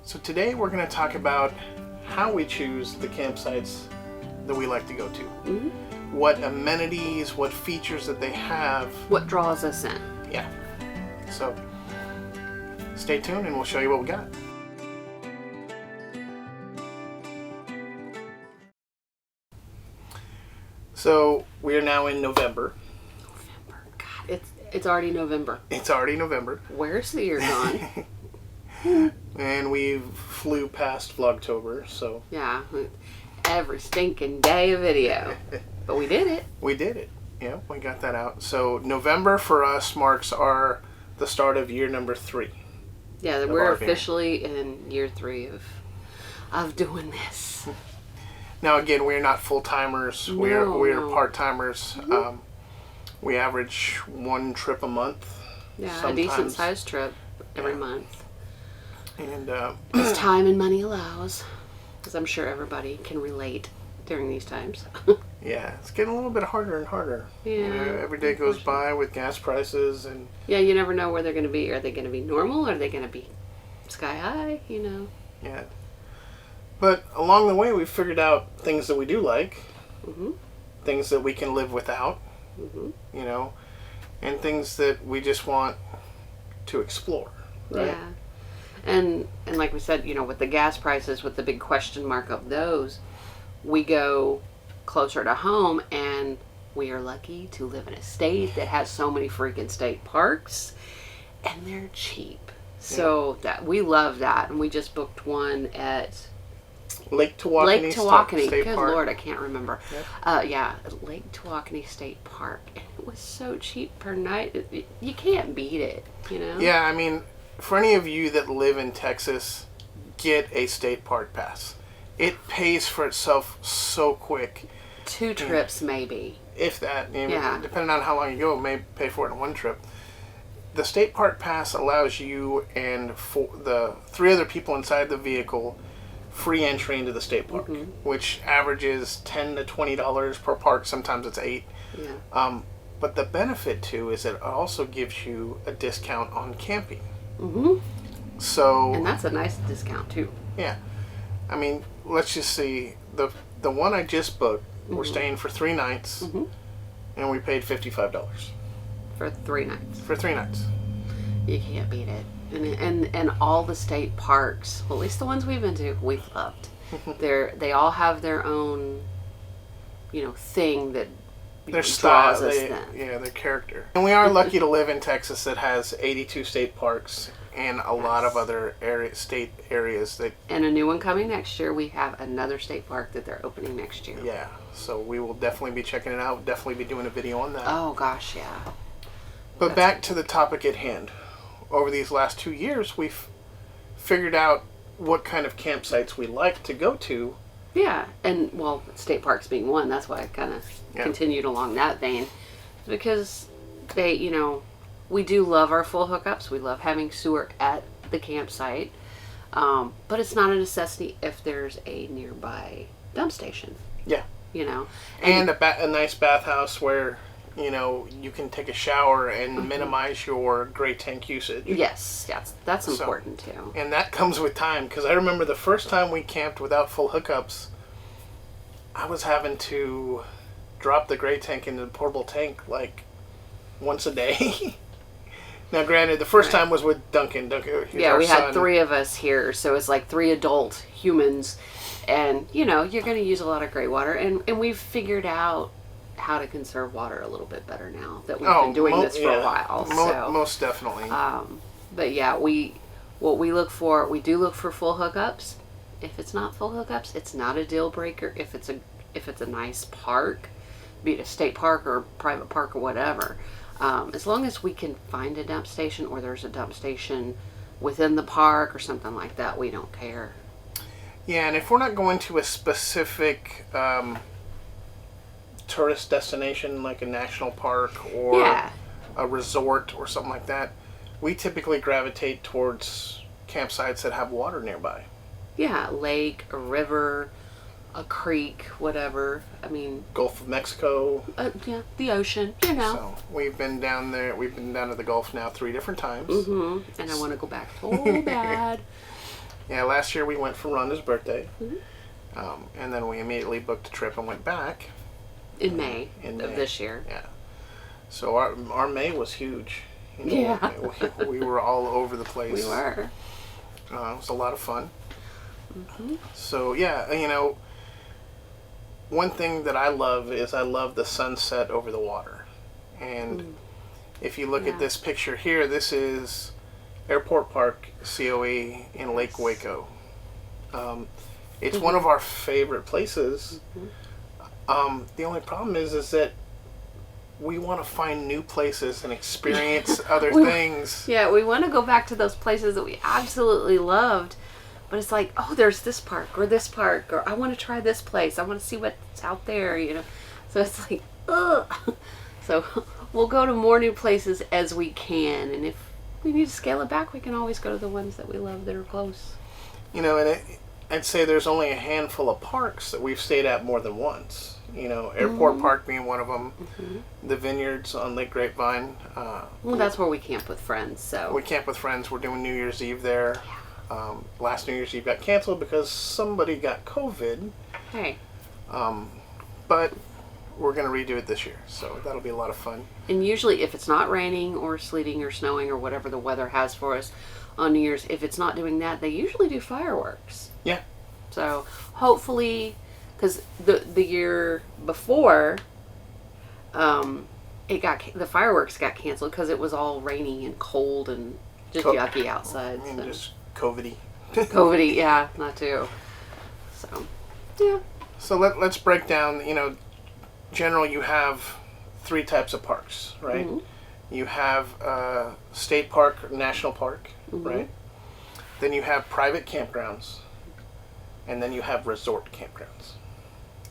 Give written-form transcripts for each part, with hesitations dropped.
So today we're going to talk about how we choose the campsites that we like to go to. Mm-hmm. What amenities, what features that they have. What draws us in. Yeah. So stay tuned and we'll show you what we got. So we are now in November. God, it's already November. It's already November. Where's the year gone? And we flew past Vlogtober, so... Yeah, every stinking day of video. But we did it. We did it. Yeah, we got that out. So November for us marks the start of year number 3. Yeah, we're officially in year 3 of doing this. Now again, we're not full-timers. We're part-timers. Mm-hmm. We average 1 trip a month. Yeah, sometimes. A decent-sized trip every month. And as time and money allows, because I'm sure everybody can relate during these times. Yeah, it's getting a little bit harder and harder. Yeah. You know, every day goes by with gas prices and... Yeah, you never know where they're going to be. Are they going to be normal? Or are they going to be sky high? You know. Yeah. But along the way, we've figured out things that we do like. Mm-hmm. Things that we can live without. Mm-hmm. You know. And things that we just want to explore. Right? Yeah. And like we said, you know, with the gas prices, with the big question mark of those, we go closer to home, and we are lucky to live in a state that has so many freaking state parks, and they're cheap. So that we love that, and we just booked one at Lake Tawakoni State Good Park. Lord, I can't remember. Yep. Lake Tawakoni State Park, and it was so cheap per night. You can't beat it, you know. Yeah, I mean, for any of you that live in Texas, get a state park pass. It pays for itself so quick. 2 trips, maybe. If that. Yeah. Depending on how long you go, it may pay for it in 1 trip. The state park pass allows you and the 3 other people inside the vehicle free entry into the state park, which averages $10 to $20 per park. Sometimes it's $8. Yeah. But the benefit, too, is it also gives you a discount on camping. Mm-hmm. So... And that's a nice discount, too. Yeah. I mean, let's just see. The one I just booked, we're staying for 3 nights, and we paid $55. For 3 nights. For 3 nights. You can't beat it. And all the state parks, well, at least the ones we've been to, we've loved. They all have their own, you know, thing that their draws style, us then. Yeah, their character. And we are lucky to live in Texas that has 82 state parks and a lot of other state areas that... And a new one coming next year. We have another state park that they're opening next year. Yeah, so we will definitely be checking it out. Definitely be doing a video on that. Oh, gosh, yeah. But back to the topic at hand. Over these last 2 years, we've figured out what kind of campsites we like to go to. Yeah, and, well, state parks being one, that's why I kind of continued along that vein. Because they, you know, we do love our full hookups. We love having sewer at the campsite. But it's not a necessity if there's a nearby dump station. Yeah. You know. And a nice bathhouse where... You know, you can take a shower and minimize your gray tank usage. Yes, that's important too. And that comes with time, because I remember the first time we camped without full hookups, I was having to drop the gray tank into the portable tank like once a day. Now, granted, the first time was with Duncan. Yeah, we had 3 of us here, so it's like 3 adult humans, and you know, you're going to use a lot of gray water, and we've figured out how to conserve water a little bit better now that we've been doing this for a while. Most definitely. But yeah, we do look for full hookups. If it's not full hookups, it's not a deal breaker. If it's a nice park, be it a state park or private park or whatever, as long as we can find a dump station or there's a dump station within the park or something like that, we don't care. Yeah, and if we're not going to a specific tourist destination like a national park or a resort or something like that, we typically gravitate towards campsites that have water nearby. Yeah, lake, a river, a creek, whatever. I mean, Gulf of Mexico. Yeah, the ocean, you know. So we've been down there. We've been down to the Gulf now 3 different times. And I want to go back so bad. Yeah, last year we went for Rhonda's birthday. Mm-hmm. And then we immediately booked a trip and went back. In May of this year. Yeah. So our May was huge. Yeah. We were all over the place. We were. It was a lot of fun. Mm-hmm. So, yeah, one thing that I love is I love the sunset over the water. And if you look at this picture here, this is Airport Park, COE in Lake Waco. It's one of our favorite places. The only problem is that we want to find new places and experience other things. Yeah, we want to go back to those places that we absolutely loved. But it's like, oh, there's this park, or I want to try this place. I want to see what's out there, So it's like, ugh. So we'll go to more new places as we can. And if we need to scale it back, we can always go to the ones that we love that are close. And I'd say there's only a handful of parks that we've stayed at more than once. Airport Park being one of them. The vineyards on Lake Grapevine. Well, that's where we camp with friends. So we camp with friends. We're doing New Year's Eve there. Yeah. Last New Year's Eve got canceled because somebody got COVID. Hey. But we're going to redo it this year, so that'll be a lot of fun. And usually if it's not raining or sleeting or snowing or whatever the weather has for us on New Year's, if it's not doing that, they usually do fireworks. Yeah. So hopefully, because the year before, the fireworks got canceled because it was all rainy and cold and just yucky outside. Just COVID-y. COVID-y, yeah, not too. So, yeah. So let's break down, general you have 3 types of parks, right? You have state park, national park, right? Then you have private campgrounds, and then you have resort campgrounds.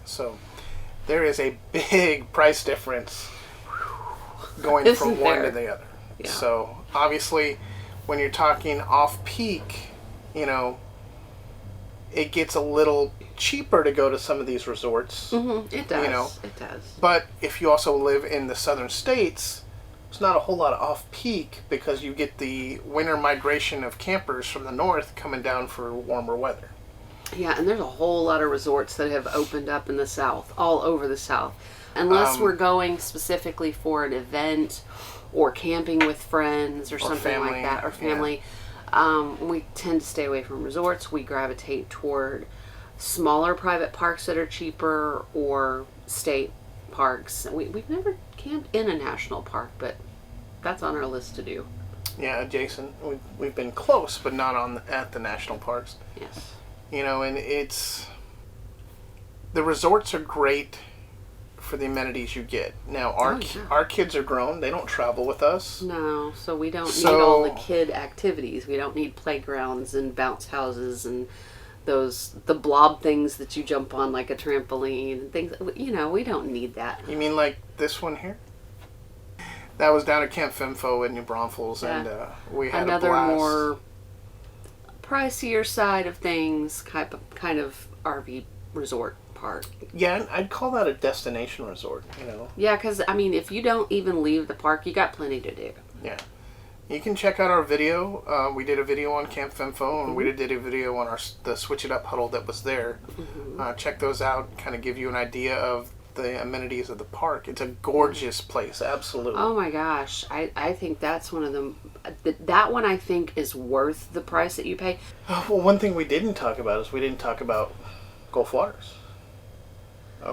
So there is a big price difference going from one to the other. Yeah. So obviously, when you're talking off-peak, it gets a little cheaper to go to some of these resorts. It does. It does. But if you also live in the southern states, it's not a whole lot of off-peak because you get the winter migration of campers from the north coming down for warmer weather. Yeah, and there's a whole lot of resorts that have opened up in the south, all over the south. Unless we're going specifically for an event or camping with friends or something family, like that, or family. We tend to stay away from resorts. We gravitate toward smaller private parks that are cheaper or state parks. We've never camped in a national park, but that's on our list to do. Yeah, adjacent. We've been close, but not at the national parks. Yes. And the resorts are great for the amenities you get. Now, our kids are grown. They don't travel with us. No, so we don't need all the kid activities. We don't need playgrounds and bounce houses and the blob things that you jump on like a trampoline and things. We don't need that. You mean like this one here? That was down at Camp Fimfo in New Braunfels, and we had another a blast. More pricier side of things, kind of RV resort park. Yeah, I'd call that a destination resort, Yeah, because, if you don't even leave the park, you got plenty to do. Yeah. You can check out our video. We did a video on Camp Fimfo, and we did a video on the Switch It Up Huddle that was there. Check those out, kind of give you an idea of the amenities of the park. It's a gorgeous place, absolutely. Oh my gosh. I think that's one of them. That one I think is worth the price that you pay. Well, one thing we didn't talk about is we didn't talk about Gulf Waters.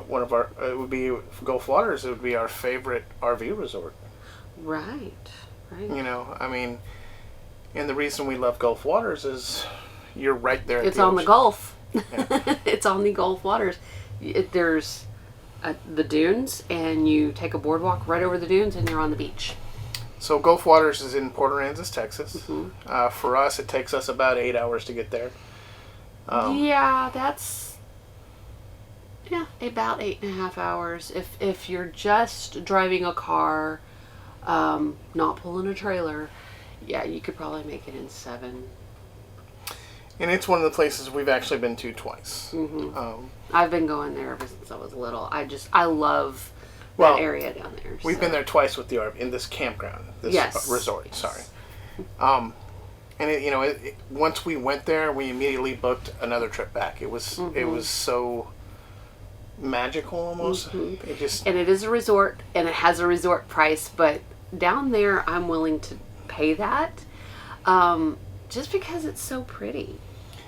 One of our, it would be Gulf Waters. It would be our favorite RV resort. Right. And the reason we love Gulf Waters is you're right there. It's on the Gulf. Yeah. It's on the Gulf Waters. There's the dunes, and you take a boardwalk right over the dunes, and you're on the beach. So Gulf Waters is in Port Aransas, Texas. For us, it takes us about 8 hours to get there. That's about 8.5 hours. If you're just driving a car, not pulling a trailer, you could probably make it in 7. And it's one of the places we've actually been to twice. I've been going there ever since I was little. I love that area down there. We've been there twice with the RV in this campground, this resort. Sorry. And once we went there, we immediately booked another trip back. It was so magical almost. And it is a resort, and it has a resort price, but down there I'm willing to pay that, just because it's so pretty.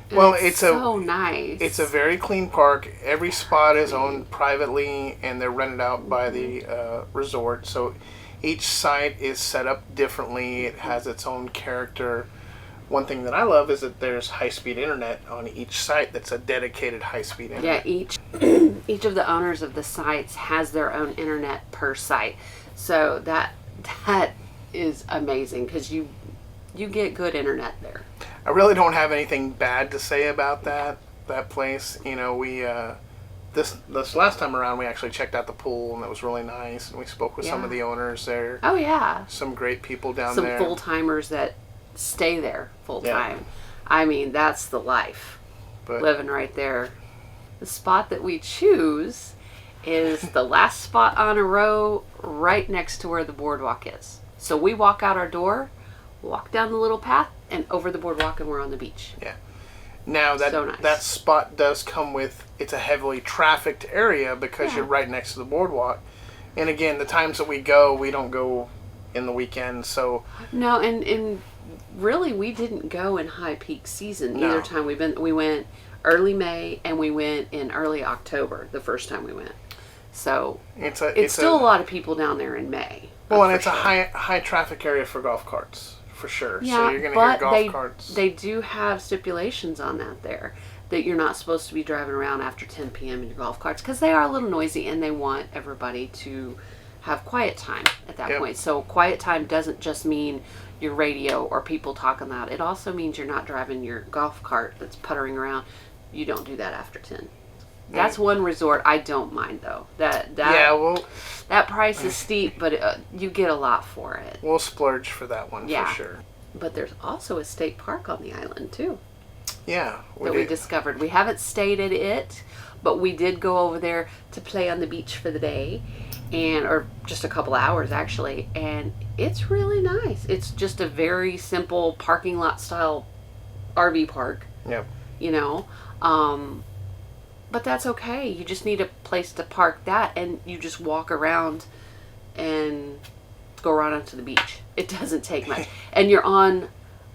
And well, it's so nice. It's a very clean park. Every spot is owned privately, and they're rented out by the resort. So each site is set up differently. It has its own character. One thing that I love is that there's high-speed internet on each site that's a dedicated high-speed internet. Yeah, each of the owners of the sites has their own internet per site. So that is amazing because you get good internet there. I really don't have anything bad to say about that place. We this last time around we actually checked out the pool, and it was really nice, and we spoke with some of the owners there. Oh yeah. Some great people down there. there. Some full-timers that stay there full time. Yeah. I mean, that's the life. Living right there. The spot that we choose is the last spot on a row right next to where the boardwalk is. So we walk out our door, walk down the little path, and over the boardwalk, and we're on the beach. Yeah. Now that spot does come with, it's a heavily trafficked area because you're right next to the boardwalk. And again, the times that we don't go in the weekend, so. No, and really we didn't go in high peak season either time we've been. We went early May, and we went in early October the first time we went. So it's still a lot of people down there in May. Well, and it's a high traffic area for golf carts. For sure. Yeah, so you're going to hear golf carts. They do have stipulations on that you're not supposed to be driving around after 10 p.m. in your golf carts because they are a little noisy and they want everybody to have quiet time at that point. So quiet time doesn't just mean your radio or people talking loud. It also means you're not driving your golf cart that's puttering around. You don't do that after 10. That's one resort I don't mind though. That price is steep, but you get a lot for it. We'll splurge for that one for sure. But there's also a state park on the island too. Yeah, we discovered. We haven't stayed at it, but we did go over there to play on the beach for the day, or just a couple hours actually, and it's really nice. It's just a very simple parking lot style RV park. Yep. But that's okay. You just need a place to park that, and you just walk around and go right onto the beach. It doesn't take much. And you're on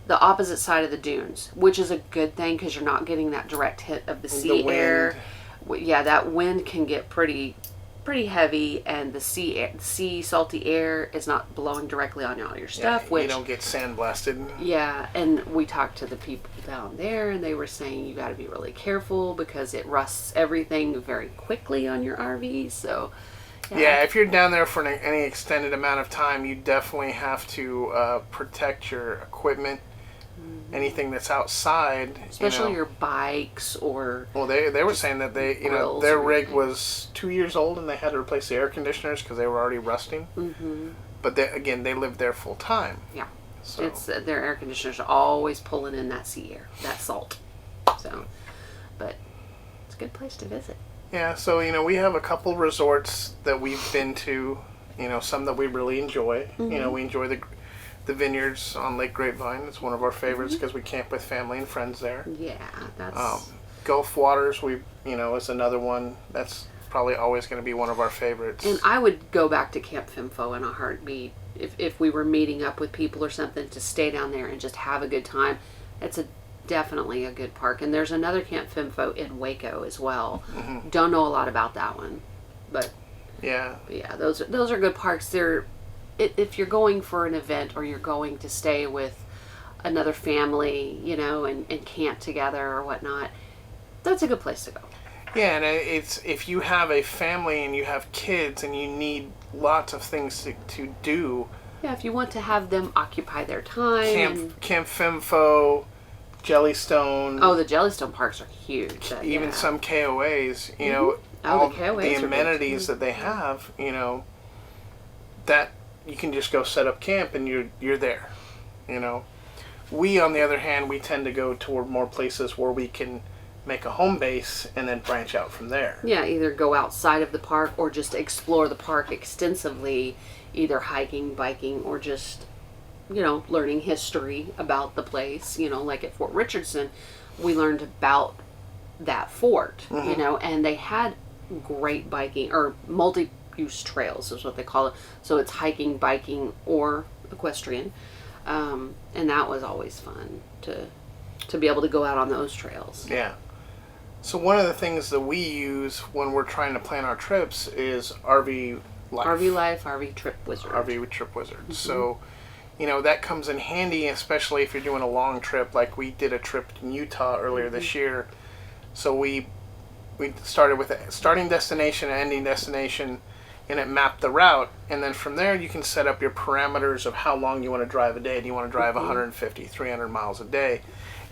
the opposite side of the dunes, which is a good thing because you're not getting that direct hit of the sea air. Yeah, that wind can get pretty heavy, and the sea salty air is not blowing directly on all your stuff. You don't get sandblasted. Yeah, and we talked to the people down there, and they were saying you got to be really careful because it rusts everything very quickly on your RV. So, yeah, if you're down there for any extended amount of time, you definitely have to protect your equipment. Anything that's outside, especially your bikes or. Well, they were saying that their rig was 2 years old and they had to replace the air conditioners because they were already rusting. Mm-hmm. But they lived there full time. Yeah, so it's their air conditioners are always pulling in that sea air, that salt. So, but it's a good place to visit. Yeah, so we have a couple resorts that we've been to. Some that we really enjoy. Mm-hmm. We enjoy the vineyards on Lake Grapevine. It's one of our favorites because we camp with family and friends there. Yeah, that's. Gulf Waters, is another one that's probably always going to be one of our favorites. And I would go back to Camp Fimfo in a heartbeat if we were meeting up with people or something to stay down there and just have a good time. It's definitely a good park. And there's another Camp Fimfo in Waco as well. Mm-hmm. Don't know a lot about that one, but yeah, those are good parks. They're. If you're going for an event or you're going to stay with another family, and camp together or whatnot, that's a good place to go. Yeah, and it's if you have a family and you have kids and you need lots of things to do. Yeah, if you want to have them occupy their time. Camp Fimfo, Jellystone. Oh, the Jellystone parks are huge. Even some KOAs, all the KOAs the amenities that they have, that you can just go set up camp and you're there. We, on the other hand, we tend to go toward more places where we can make a home base and then branch out from there. Yeah, either go outside of the park or just explore the park extensively, either hiking, biking, or just learning history about the place. Like at Fort Richardson, we learned about that fort, and they had great biking or multi-use trails is what they call it. So it's hiking, biking, or equestrian. And that was always fun to be able to go out on those trails. Yeah. So one of the things that we use when we're trying to plan our trips is RV Life. RV Life, RV Trip Wizard. RV Trip Wizard. So, that comes in handy, especially if you're doing a long trip. Like we did a trip in Utah earlier this year. So we started with a starting destination and ending destination, and it mapped the route. And then from there, you can set up your parameters of how long you want to drive a day. Do you want to drive 150, 300 miles a day?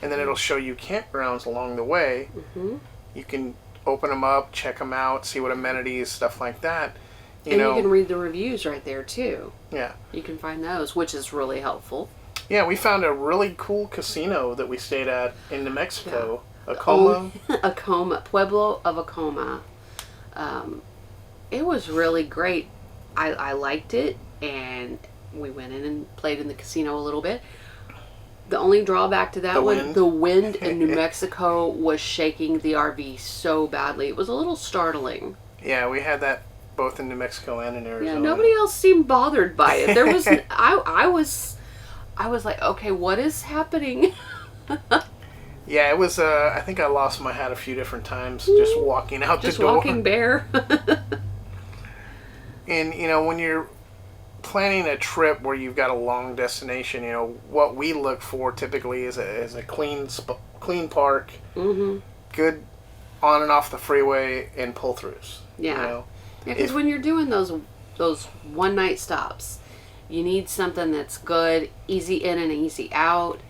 And then it'll show you campgrounds along the way. You can open them up, check them out, see what amenities, stuff like that. You can read the reviews right there too. Yeah. You can find those, which is really helpful. Yeah, we found a really cool casino that we stayed at in New Mexico. Yeah. Acoma. Pueblo of Acoma. It was really great. I liked it, and we went in and played in the casino a little bit. The only drawback to that the wind in New Mexico was shaking the RV so badly. It was a little startling. Yeah, we had that both in New Mexico and in Arizona. Yeah, nobody else seemed bothered by it. There was, I was like, okay, what is happening? Yeah, it was. I think I lost my hat a few different times just walking out the door. Just walking bare. And when you're planning a trip where you've got a long destination, what we look for typically is a clean park, good on and off the freeway, and pull-throughs. Yeah. Because when you're doing those one night stops, you need something that's good, easy in and easy out,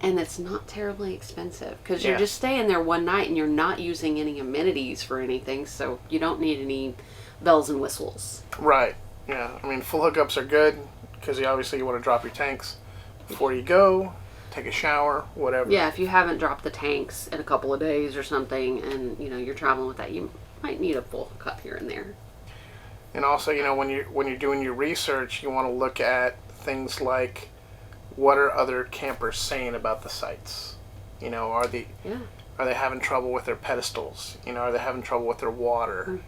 and that's not terribly expensive. Because you're just staying there one night and you're not using any amenities for anything, so you don't need any bells and whistles. Right. Yeah. I mean, full hookups are good because you want to drop your tanks before you go, take a shower, whatever. Yeah, if you haven't dropped the tanks in a couple of days or something, and you're traveling with that, you might need a full hookup here and there. And also, when you're doing your research, you want to look at things like what are other campers saying about the sites. Are they having trouble with their pedestals? Are they having trouble with their water?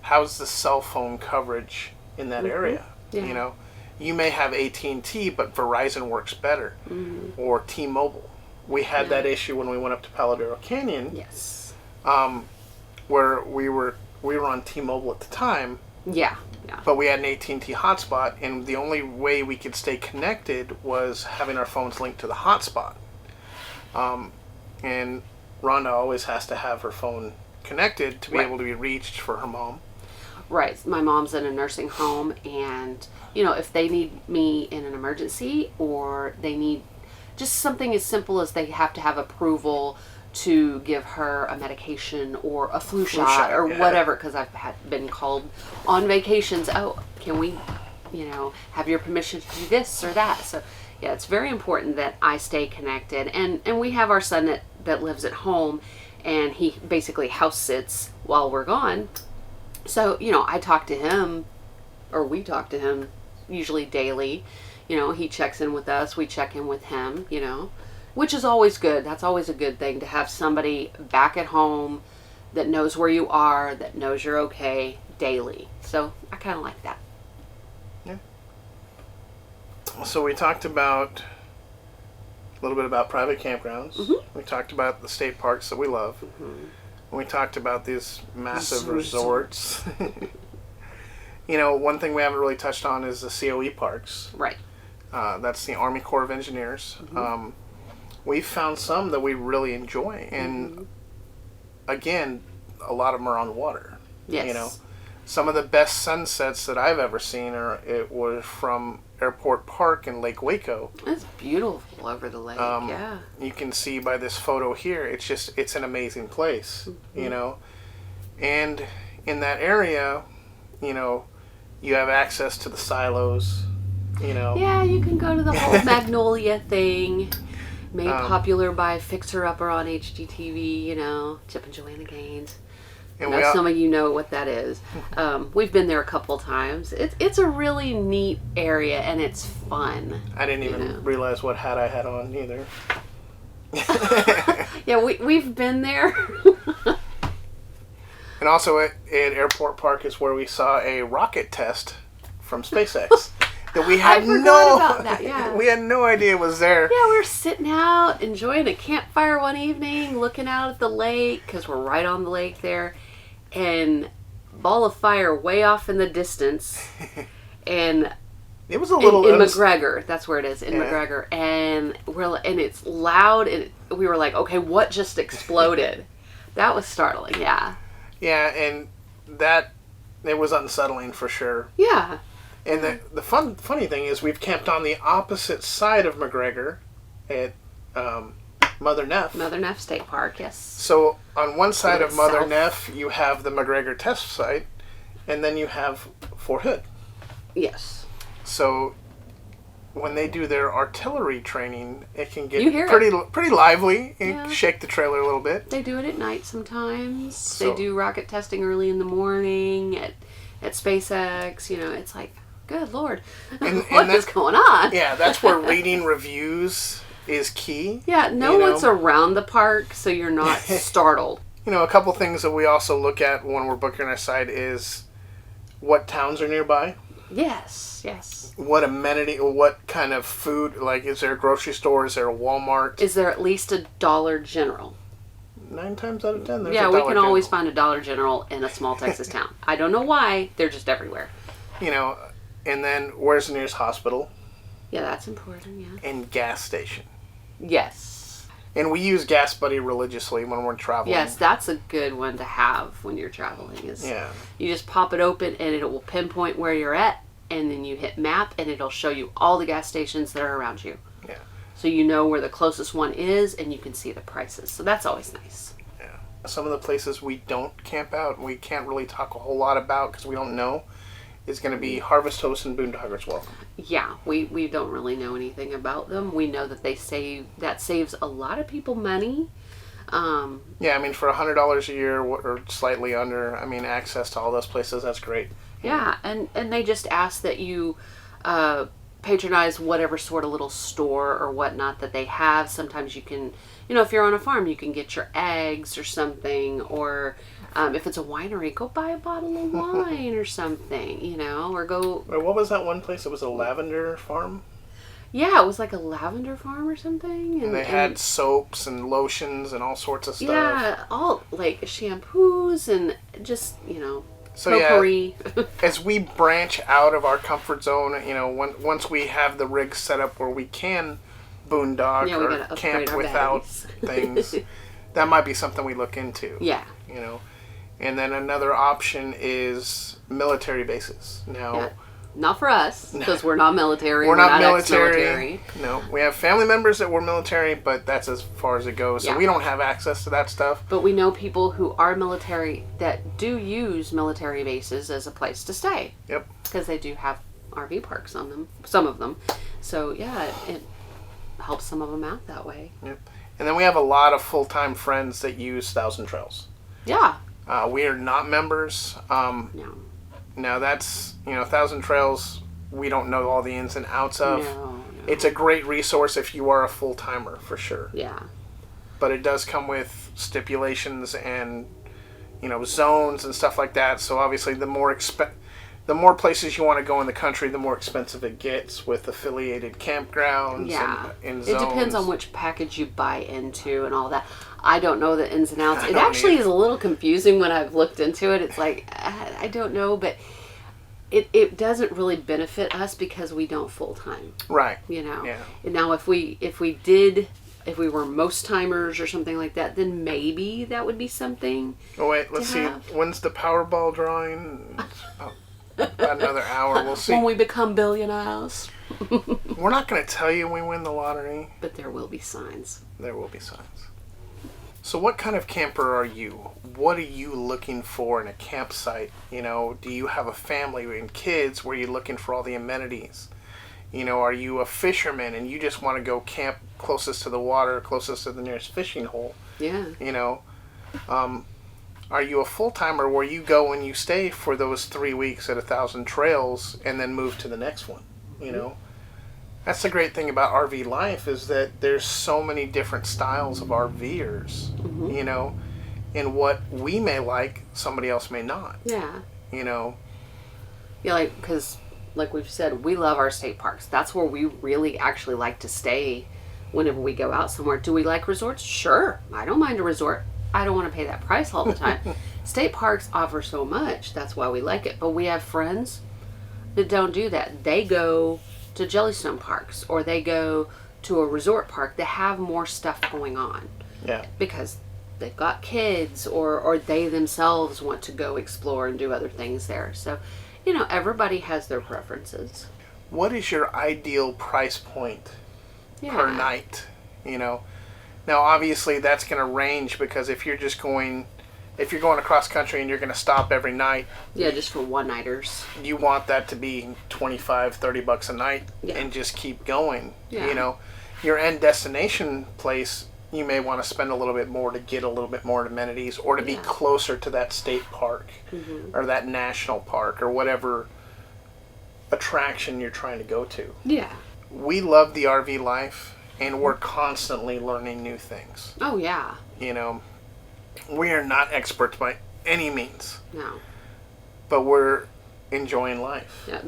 How's the cell phone coverage in that area? Yeah. You may have AT&T, but Verizon works better, or T-Mobile. We had that issue when we went up to Paladero Canyon. Yes. Where we were on T-Mobile at the time. Yeah. But we had an AT&T hotspot, and the only way we could stay connected was having our phones linked to the hotspot. And Rhonda always has to have her phone connected to be able to be reached for her mom. Right. My mom's in a nursing home, and, if they need me in an emergency, or they need just something as simple as they have to have approval to give her a medication or a flu shot or whatever, because I've been called on vacations. Oh, can we, have your permission to do this or that? So, yeah, it's very important that I stay connected. And we have our son that lives at home, and he basically house sits while we're gone. So, I talk to him, or we talk to him usually daily. He checks in with us, we check in with him, which is always good. That's always a good thing to have somebody back at home that knows where you are, that knows you're okay daily. So I kind of like that. Yeah. So we talked about a little bit about private campgrounds. We talked about the state parks that we love. We talked about these massive resorts. One thing we haven't really touched on is the COE parks. Right. That's the Army Corps of Engineers. We've found some that we really enjoy, and again, a lot of them are on water. Yes. Some of the best sunsets that I've ever seen were from Airport Park in Lake Waco. It's beautiful over the lake. Yeah. You can see by this photo here. It's an amazing place. And in that area, you have access to the silos. Yeah, you can go to the whole Magnolia thing. Made popular by Fixer Upper on HGTV, Chip and Joanna Gaines. And some of you know what that is. We've been there a couple times. It's a really neat area, and it's fun. I didn't even realize what hat I had on either. Yeah, we've been there. And also at Airport Park is where we saw a rocket test from SpaceX. That we had about that, yeah. We had no idea it was there. Yeah, we were sitting out, enjoying a campfire one evening, looking out at the lake, because we're right on the lake there, and ball of fire way off in the distance, and it was a little in McGregor, that's where it is, in McGregor, and it's loud, and we were like, okay, what just exploded? That was startling, yeah. Yeah, and it was unsettling for sure. Yeah. And the funny thing is we've camped on the opposite side of McGregor at Mother Neff. Mother Neff State Park, yes. So on one side of Mother Neff, you have the McGregor test site, and then you have Fort Hood. Yes. So when they do their artillery training, it can get pretty lively and shake the trailer a little bit. They do it at night sometimes. They do rocket testing early in the morning at SpaceX. It's like, good Lord, what is going on? Yeah, that's where reading reviews is key. Yeah, know what's around the park so you're not startled. A couple things that we also look at when we're booking our site is what towns are nearby. Yes. What amenity, or what kind of food, like is there a grocery store, is there a Walmart? Is there at least a Dollar General? 9 times out of 10 there's a Dollar General. We can always find a Dollar General in a small Texas town. I don't know why, they're just everywhere. And then where's the nearest hospital? Yeah, that's important, yeah. And gas station. Yes. And we use Gas Buddy religiously when we're traveling. Yes, that's a good one to have when you're traveling. You just pop it open and it will pinpoint where you're at, and then you hit map and it'll show you all the gas stations that are around you. Yeah. So you know where the closest one is and you can see the prices. So that's always nice. Yeah. Some of the places we don't camp out, we can't really talk a whole lot about because we don't know, is going to be Harvest Host and Boondockers Welcome. Yeah, we don't really know anything about them. We know that that saves a lot of people money. Yeah, for $100 a year or slightly under, access to all those places, that's great. Yeah, and they just ask that you patronize whatever sort of little store or whatnot that they have. Sometimes you can, if you're on a farm, you can get your eggs or something, or if it's a winery, go buy a bottle of wine or something, or go... Wait, what was that one place? It was a lavender farm? Yeah, it was like a lavender farm or something. And they had soaps and lotions and all sorts of stuff. Yeah, all like shampoos and just, so potpourri. As we branch out of our comfort zone, once we have the rig set up where we can boondock or camp without things, that might be something we look into. Yeah. And then another option is military bases. Now, not for us, because we're not military. We're not military. Ex-military. No, we have family members that were military, but that's as far as it goes. So we don't have access to that stuff. But we know people who are military that do use military bases as a place to stay. Yep. Because they do have RV parks on them, some of them. So, it helps some of them out that way. Yep. And then we have a lot of full-time friends that use Thousand Trails. Yeah. We are not members. No. Now that's, Thousand Trails, we don't know all the ins and outs of. No. It's a great resource if you are a full-timer, for sure. Yeah. But it does come with stipulations and, zones and stuff like that. So obviously the more places you want to go in the country, the more expensive it gets with affiliated campgrounds and zones. It depends on which package you buy into and all that. I don't know the ins and outs. It actually is a little confusing when I've looked into it. It's like, I don't know, but it doesn't really benefit us because we don't full time. Right. Yeah. And now if we were most timers or something like that, then maybe that would be something. Oh wait, let's see. When's the Powerball drawing? About another hour, we'll see. When we become billionaires. We're not going to tell you when we win the lottery. But there will be signs. There will be signs. So what kind of camper are you? What are you looking for in a campsite? Do you have a family and kids where you're looking for all the amenities? Are you a fisherman and you just want to go camp closest to the water, closest to the nearest fishing hole? Yeah. are you a full-timer where you go and you stay for those 3 weeks at 1,000 trails and then move to the next one, you know? That's the great thing about RV life, is that there's so many different styles of RVers, you know, and what we may like, somebody else may not. Yeah. You know? Yeah, like, because, like we've said, we love our state parks. That's where we really actually like to stay whenever we go out somewhere. Do we like resorts? Sure. I don't mind a resort. I don't want to pay that price all the time. State parks offer so much. That's why we like it. But we have friends that don't do that. They go to Jellystone parks, or they go to a resort park that have more stuff going on. Yeah. Because they've got kids, or they themselves want to go explore and do other things there. So, you know, everybody has their preferences. What is your ideal price point per night, you know? Now, obviously, that's going to range, because if you're going across country and you're going to stop every night. Yeah, just for one-nighters. You want that to be $25-$30 a night and just keep going. Yeah. You know, your end destination place, you may want to spend a little bit more to get a little bit more amenities, or to be closer to that state park or that national park or whatever attraction you're trying to go to. Yeah. We love the RV life, and we're constantly learning new things. Oh, yeah. You know, we are not experts by any means. No. But we're enjoying life. Yeah,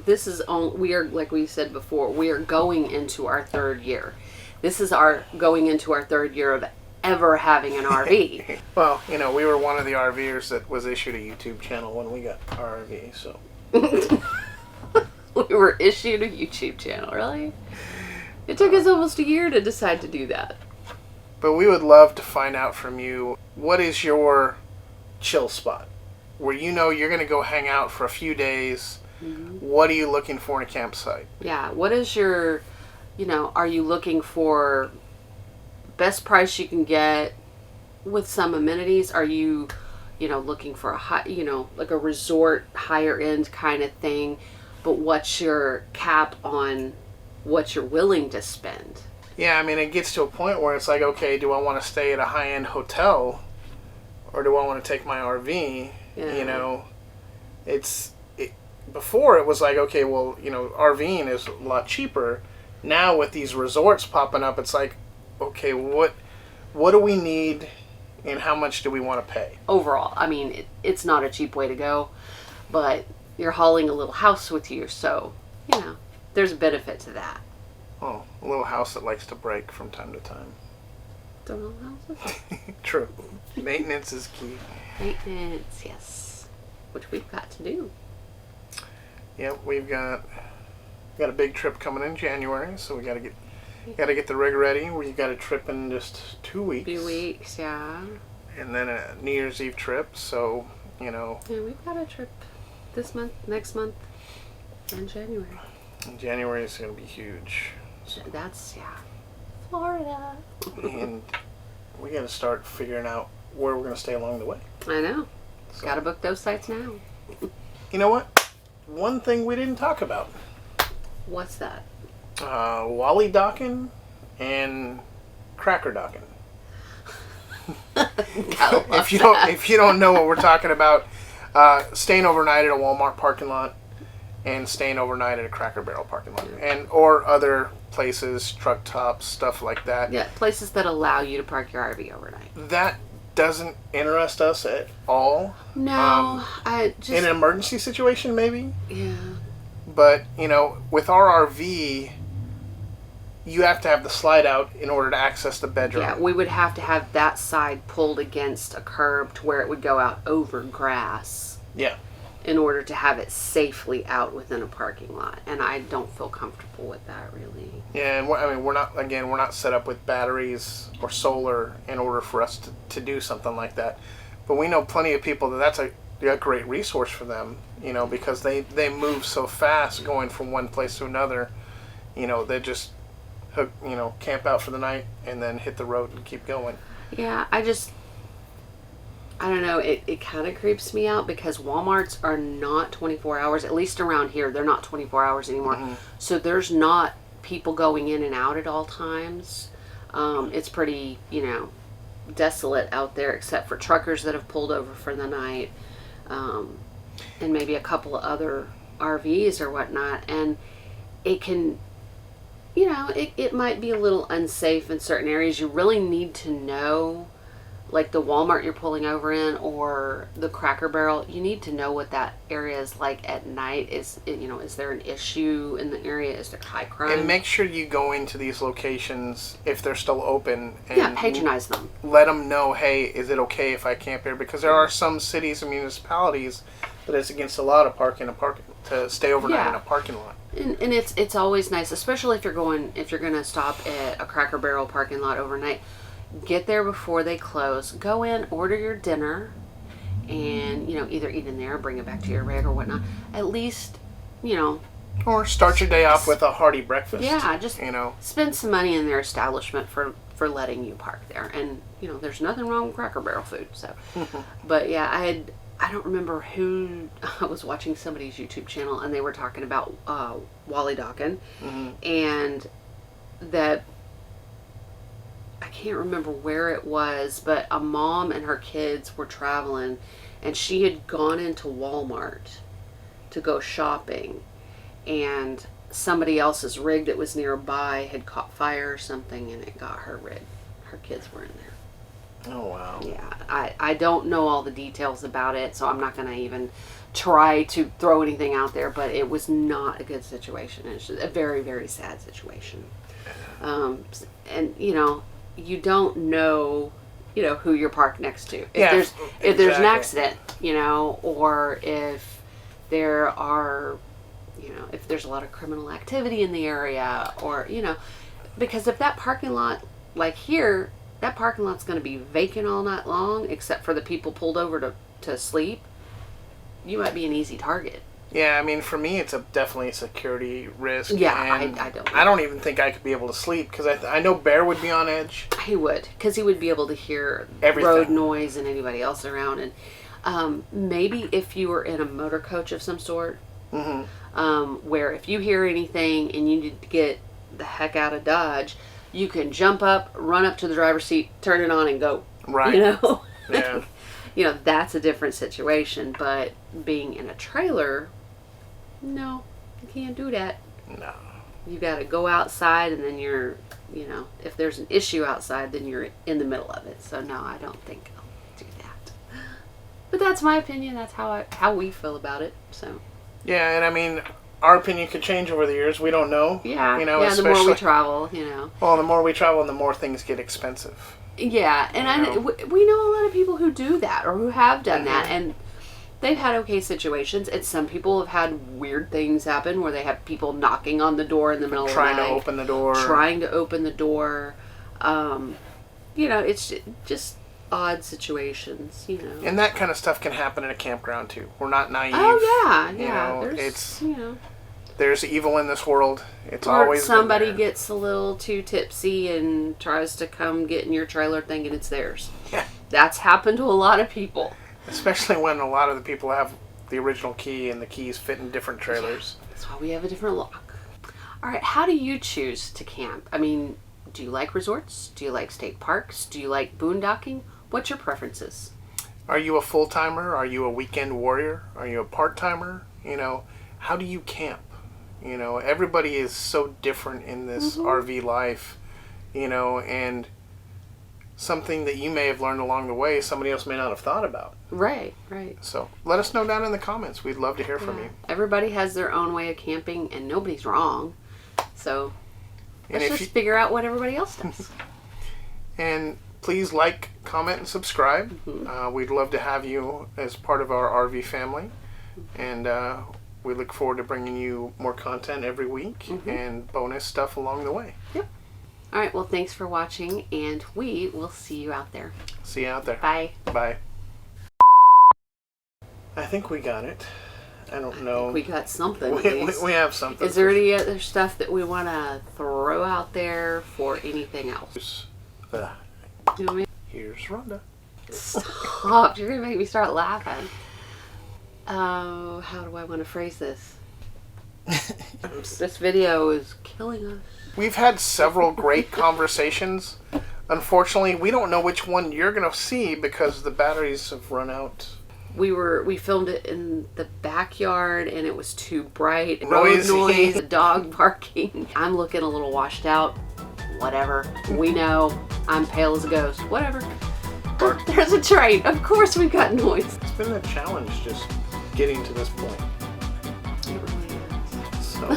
we are, like we said before, we are going into our 3rd year. This is going into our 3rd year of ever having an RV. Well, you know, we were one of the RVers that was issued a YouTube channel when we got our RV, so. We were issued a YouTube channel, really? It took us almost a year to decide to do that. But we would love to find out from you, what is your chill spot? Where you know you're going to go hang out for a few days. What are you looking for in a campsite? Yeah, what is your, you know, are you looking for best price you can get with some amenities? Are you, you know, looking for a high, you know, like a resort, higher end kind of thing? But what's your cap on what you're willing to spend? Yeah, I mean, it gets to a point where it's like, okay, do I want to stay at a high-end hotel, or do I want to take my RV? Yeah. You know, before it was like, okay, well, you know, RVing is a lot cheaper. Now with these resorts popping up, it's like, okay, what do we need, and how much do we want to pay? Overall, I mean, it's not a cheap way to go, but you're hauling a little house with you, so, you know, there's a benefit to that. Oh, a little house that likes to break from time to time. Don't know houses? True. Maintenance is key. Maintenance, yes. Which we've got to do. Yep, we've got a big trip coming in January, so we got to get the rig ready. We got a trip in just 2 weeks. 2 weeks, yeah. And then a New Year's Eve trip, so, you know. Yeah, we've got a trip this month, next month, and January. And January is going to be huge. So that's, Florida. And we got to start figuring out where we're going to stay along the way. I know. So, got to book those sites now. You know what? One thing we didn't talk about. What's that? Wally docking and cracker docking. If you don't know what we're talking about, staying overnight at a Walmart parking lot and staying overnight at a Cracker Barrel parking lot, or other places, truck tops, stuff like that. Yeah, places that allow you to park your RV overnight. That doesn't interest us at all. No, in an emergency situation, maybe. Yeah. But you know, with our RV, you have to have the slide out in order to access the bedroom. Yeah, we would have to have that side pulled against a curb to where it would go out over grass. Yeah. In order to have it safely out within a parking lot, and I don't feel comfortable with that, really. Yeah, and we're not set up with batteries or solar in order for us to do something like that. But we know plenty of people that's a great resource for them, you know, because they move so fast going from one place to another. You know, they just camp out for the night and then hit the road and keep going. Yeah, I don't know, it kind of creeps me out because Walmarts are not 24 hours, at least around here, they're not 24 hours anymore. Mm-hmm. So there's not people going in and out at all times. It's pretty, desolate out there except for truckers that have pulled over for the night, and maybe a couple of other RVs or whatnot. And it can, it might be a little unsafe in certain areas. You really need to know, like the Walmart you're pulling over in or the Cracker Barrel, you need to know what that area is like at night. Is there an issue in the area? Is there high crime? And make sure you go into these locations if they're still open. And patronize them. Let them know, hey, is it okay if I camp here? Because there are some cities and municipalities that it's against the law to stay overnight in a parking lot. And it's always nice, especially if you're going to stop at a Cracker Barrel parking lot overnight. Get there before they close. Go in, order your dinner, and either eat in there, or bring it back to your rig or whatnot. At least, or start your day off with a hearty breakfast. Yeah, just spend some money in their establishment for letting you park there. And there's nothing wrong with Cracker Barrel food. So, but yeah, I don't remember who. I was watching somebody's YouTube channel and they were talking about Wally Dockin, and that. I can't remember where it was, but a mom and her kids were traveling, and she had gone into Walmart to go shopping, and somebody else's rig that was nearby had caught fire or something, and it got her rig. Her kids were in there. Oh, wow. Yeah, I don't know all the details about it, so I'm not going to even try to throw anything out there, but it was not a good situation. It's a very, very sad situation. And, you don't know, who you're parked next to. If there's an accident, or if there are, if there's a lot of criminal activity in the area, or, because if that parking lot, like here, that parking lot's going to be vacant all night long, except for the people pulled over to sleep, you might be an easy target. Yeah, I mean, for me, it's definitely a security risk. Yeah, and I don't know. I don't even think I could be able to sleep, because I know Bear would be on edge. He would, because he would be able to hear everything. Road noise and anybody else around. And maybe if you were in a motor coach of some sort, where if you hear anything and you need to get the heck out of Dodge, you can jump up, run up to the driver's seat, turn it on, and go. Right. Yeah. That's a different situation. But being in a trailer, no, you can't do that. No. You got to go outside, and then you're, if there's an issue outside, then you're in the middle of it. So no, I don't think I'll do that. But that's my opinion. That's how we feel about it. So. Yeah, and I mean, our opinion could change over the years. We don't know. Yeah. The more we travel, Well, the more we travel, and the more things get expensive. Yeah, and we know a lot of people who do that or who have done that, and they've had okay situations. And some people have had weird things happen where they have people knocking on the door in the middle of the night. Trying to open the door. It's just odd situations, And that kind of stuff can happen in a campground, too. We're not naive. Oh, yeah. There's evil in this world. It's or always somebody gets a little too tipsy and tries to come get in your trailer thinking it's theirs. Yeah. That's happened to a lot of people. Especially when a lot of the people have the original key and the keys fit in different trailers. That's why we have a different lock. All right, how do you choose to camp? I mean, do you like resorts? Do you like state parks? Do you like boondocking? What's your preferences? Are you a full-timer? Are you a weekend warrior? Are you a part-timer? How do you camp? Everybody is so different in this RV life, and something that you may have learned along the way, somebody else may not have thought about. Right. So let us know down in the comments. We'd love to hear from you. Everybody has their own way of camping, and nobody's wrong. So let's just figure out what everybody else does. And please like, comment, and subscribe. We'd love to have you as part of our RV family. And we look forward to bringing you more content every week and bonus stuff along the way. Yep. All right. Well, thanks for watching, and we will see you out there. See you out there. Bye. Bye. I think we got it. I don't know. We got something. We have something. Is there any other stuff that we want to throw out there for anything else? You know what I mean? Here's Rhonda. Stop. You're going to make me start laughing. How do I want to phrase this? This video is killing us. We've had several great conversations, Unfortunately, we don't know which one you're going to see because the batteries have run out. We filmed it in the backyard and it was too bright. Noisy. Road noise, dog barking. I'm looking a little washed out. Whatever. We know I'm pale as a ghost. Whatever. There's a train. Of course we've got noise. It's been a challenge just getting to this point. It really is. So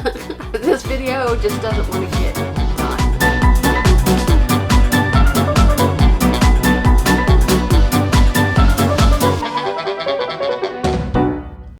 This video just doesn't want to get